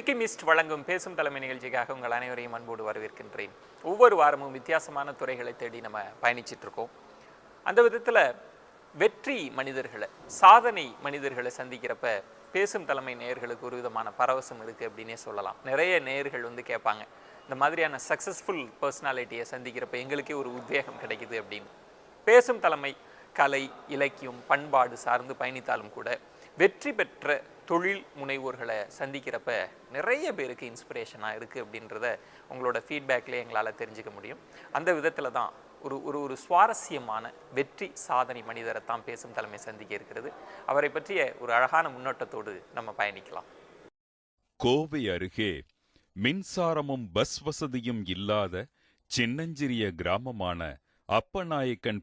Milky mist வழங்கும் பேசும் தலைமை நிகழ்ச்சிக்காக உங்கள் அனைவரையும் அன்போடு வரவேற்கின்றேன். ஒவ்வொரு வாரமும் வித்தியாசமான துறைகளை தேடி நம்ம பயணிச்சிட்டு இருக்கோம். அந்த விதத்தில் வெற்றி மனிதர்களை, சாதனை மனிதர்களை சந்திக்கிறப்ப பேசும் தலைமை நேயர்களுக்கு ஒரு விதமான பரவசம் இருக்குது அப்படின்னே சொல்லலாம். நிறைய நேயர்கள் கேட்பாங்க, இந்த மாதிரியான சக்ஸஸ்ஃபுல் பர்சனாலிட்டியை சந்திக்கிறப்ப எங்களுக்கே ஒரு உத்வேகம் கிடைக்குது அப்படின்னு. பேசும் தலைமை கலை, இலக்கியம், பண்பாடு சார்ந்து பயணித்தாலும் கூட வெற்றி பெற்ற தொழில் முனைவோர்களை சந்திக்கிறப்ப நிறைய பேருக்கு இன்ஸ்பிரேஷனாக இருக்குது அப்படின்றத உங்களோட ஃபீட்பேக்லேயே எங்களால் தெரிஞ்சுக்க முடியும். அந்த விதத்தில் தான் ஒரு சுவாரஸ்யமான வெற்றி சாதனை மனிதரை தான் பேசும் தலைமை சந்திக்க இருக்கிறது. அவரை பற்றிய ஒரு அழகான முன்னோட்டத்தோடு நம்ம பயணிக்கலாம். கோவை அருகே மின்சாரமும் பஸ் வசதியும் இல்லாத சின்னஞ்சிறிய கிராமமான அப்பநாயக்கன்